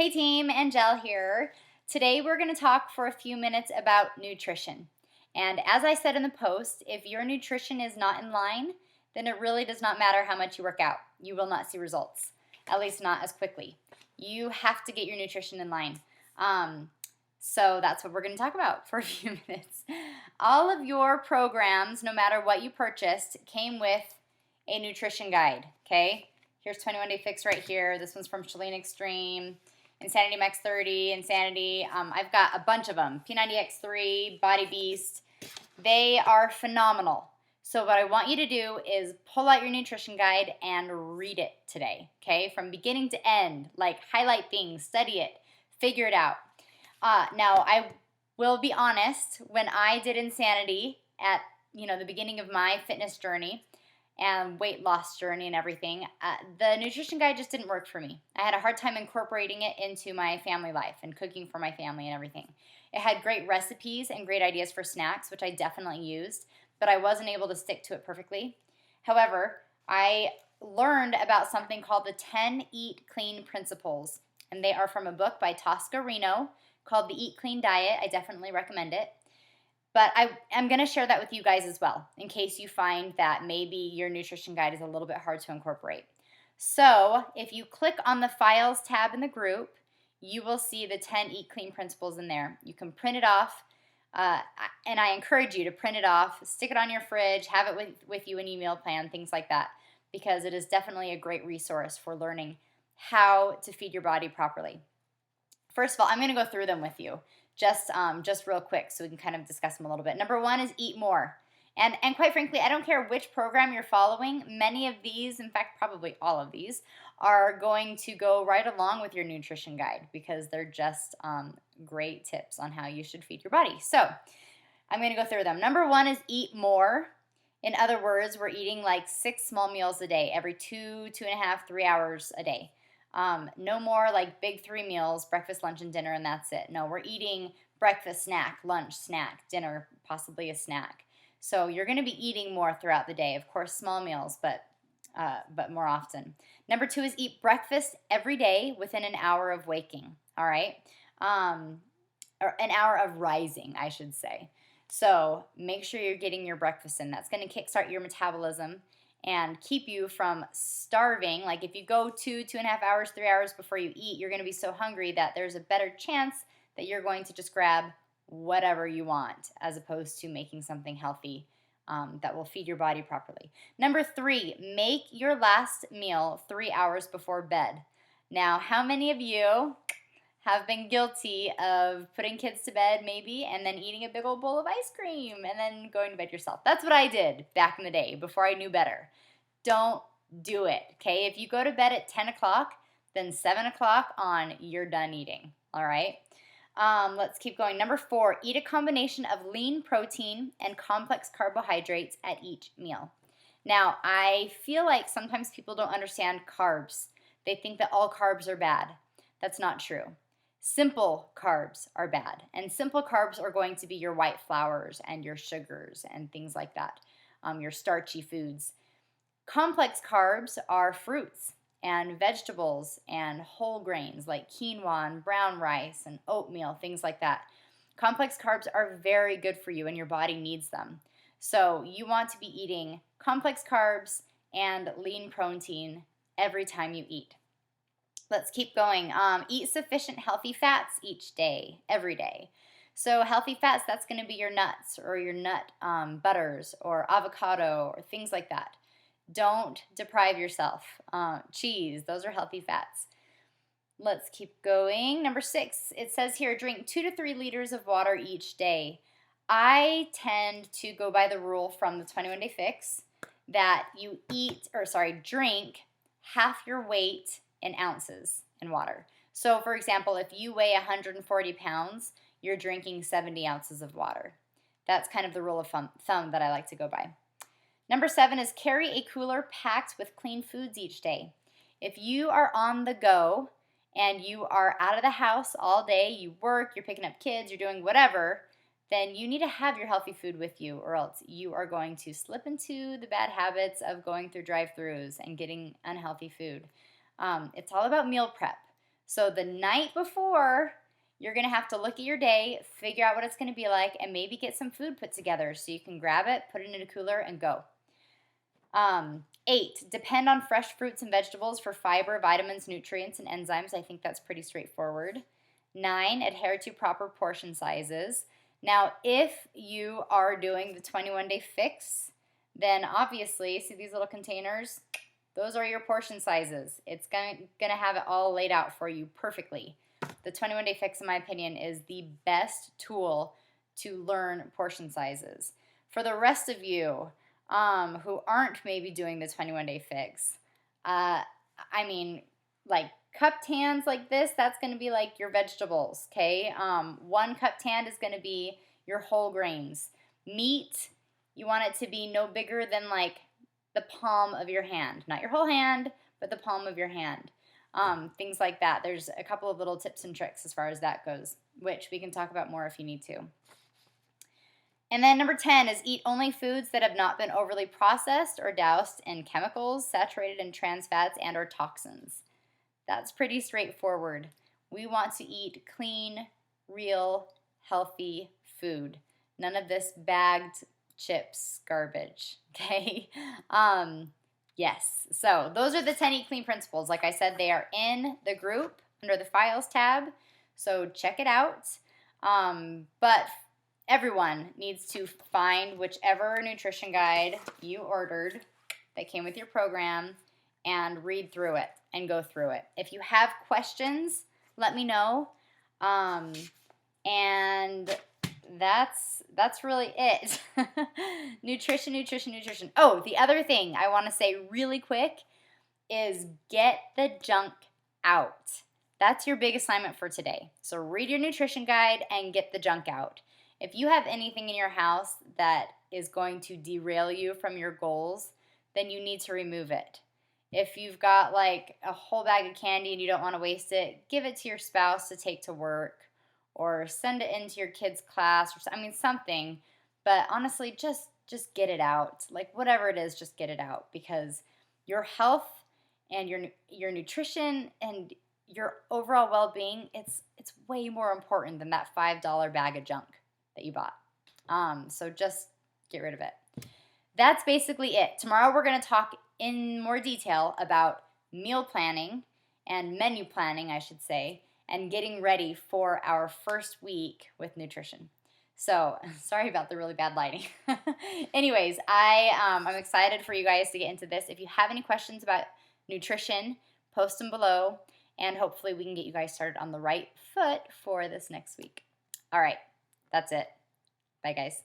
Hey team, Angel here. Today we're going to talk for a few minutes about nutrition. And as I said in the post, if your nutrition is not in line, then it really does not matter how much you work out. You will not see results, at least not as quickly. You have to get your nutrition in line. So that's what we're going to talk about for a few minutes. All of your programs, no matter what you purchased, came with a nutrition guide, okay? Here's 21 Day Fix right here. This one's from Chalene Extreme. Insanity Max 30, Insanity. I've got a bunch of them. P90X3, Body Beast. They are phenomenal. So what I want you to do is pull out your nutrition guide and read it today, okay? From beginning to end, like highlight things, study it, figure it out. Now, I will be honest, when I did Insanity at, the beginning of my fitness journey, and weight loss journey and everything, the nutrition guide just didn't work for me. I had a hard time incorporating it into my family life and cooking for my family and everything. It had great recipes and great ideas for snacks, which I definitely used, but I wasn't able to stick to it perfectly. However, I learned about something called the 10 Eat Clean Principles, and they are from a book by Tosca Reno called The Eat Clean Diet. I definitely recommend it. But I'm going to share that with you guys as well, in case you find that maybe your nutrition guide is a little bit hard to incorporate. So if you click on the Files tab in the group, you will see the 10 Eat Clean Principles in there. You can print it off, and I encourage you to print it off, stick it on your fridge, have it with you in email plan, things like that, because it is definitely a great resource for learning how to feed your body properly. First of all, I'm going to go through them with you. Just real quick so we can kind of discuss them a little bit. Number one is eat more. And quite frankly, I don't care which program you're following. Many of these, in fact, probably all of these, are going to go right along with your nutrition guide because they're just great tips on how you should feed your body. So I'm going to go through them. Number one is eat more. In other words, we're eating like 6 small meals a day, every 2.5, 3 hours a day. No more like big 3 meals, breakfast, lunch, and dinner, and that's it. No, we're eating breakfast, snack, lunch, snack, dinner, possibly a snack. So you're going to be eating more throughout the day. Of course, small meals, but more often. Number 2 is eat breakfast every day within an hour of waking. All right, or an hour of rising, I should say. So make sure you're getting your breakfast in. That's going to kickstart your metabolism and keep you from starving. Like if you go 2.5 hours, 3 hours before you eat, you're going to be so hungry that there's a better chance that you're going to just grab whatever you want as opposed to making something healthy that will feed your body properly. Number 3, make your last meal 3 hours before bed. Now, how many of you have been guilty of putting kids to bed maybe and then eating a big old bowl of ice cream and then going to bed yourself? That's what I did back in the day before I knew better. Don't do it, okay? If you go to bed at 10 o'clock, then 7 o'clock on, you're done eating, all right? Let's keep going. Number 4, eat a combination of lean protein and complex carbohydrates at each meal. Now, I feel like sometimes people don't understand carbs. They think that all carbs are bad. That's not true. Simple carbs are bad, and simple carbs are going to be your white flours and your sugars and things like that, your starchy foods. Complex carbs are fruits and vegetables and whole grains like quinoa and brown rice and oatmeal, things like that. Complex carbs are very good for you and your body needs them. So you want to be eating complex carbs and lean protein every time you eat. Let's keep going. Eat sufficient healthy fats each day, every day. So healthy fats, that's going to be your nuts or your nut butters or avocado or things like that. Don't deprive yourself. Cheese, those are healthy fats. Let's keep going. Number 6, it says here, drink 2 to 3 liters of water each day. I tend to go by the rule from the 21 Day Fix that you drink half your weight in ounces in water. So for example, if you weigh 140 pounds, you're drinking 70 ounces of water. That's kind of the rule of thumb that I like to go by. Number 7 is carry a cooler packed with clean foods each day. If you are on the go and you are out of the house all day, you work, you're picking up kids, you're doing whatever, then you need to have your healthy food with you, or else you are going to slip into the bad habits of going through drive-thrus and getting unhealthy food. It's all about meal prep. So the night before, you're going to have to look at your day, figure out what it's going to be like, and maybe get some food put together so you can grab it, put it in a cooler, and go. 8, depend on fresh fruits and vegetables for fiber, vitamins, nutrients, and enzymes. I think that's pretty straightforward. 9, adhere to proper portion sizes. Now, if you are doing the 21-day fix, then obviously, see these little containers? Those are your portion sizes. It's going to have it all laid out for you perfectly. The 21-day fix, in my opinion, is the best tool to learn portion sizes. For the rest of you who aren't maybe doing the 21-day fix, I mean, like cupped tans like this, that's going to be like your vegetables, okay? 1 cupped tan is going to be your whole grains. Meat, you want it to be no bigger than like the palm of your hand. Not your whole hand, but the palm of your hand. Things like that. There's a couple of little tips and tricks as far as that goes, which we can talk about more if you need to. And then number 10 is eat only foods that have not been overly processed or doused in chemicals, saturated in trans fats, and or toxins. That's pretty straightforward. We want to eat clean, real, healthy food. None of this bagged chips garbage, okay? Yes, so those are the 10 Eat Clean principles. Like I said, they are in the group under the Files tab, so check it out. But everyone needs to find whichever nutrition guide you ordered that came with your program and read through it and go through it. If you have questions, let me know. And that's really it. Nutrition. Oh, the other thing I want to say really quick is get the junk out. That's your big assignment for today. So read your nutrition guide and get the junk out. If you have anything in your house that is going to derail you from your goals, then you need to remove it. If you've got like a whole bag of candy and you don't want to waste it, give it to your spouse to take to work or send it into your kid's class or something. But honestly, just get it out. Like whatever it is, just get it out, because your health and your nutrition and your overall well-being, it's way more important than that $5 bag of junk that you bought. So just get rid of it. That's basically it. Tomorrow we're going to talk in more detail about meal planning and menu planning, I should say, and getting ready for our first week with nutrition. So sorry about the really bad lighting. Anyways, I'm excited for you guys to get into this. If you have any questions about nutrition, post them below, and hopefully we can get you guys started on the right foot for this next week. All right, that's it. Bye, guys.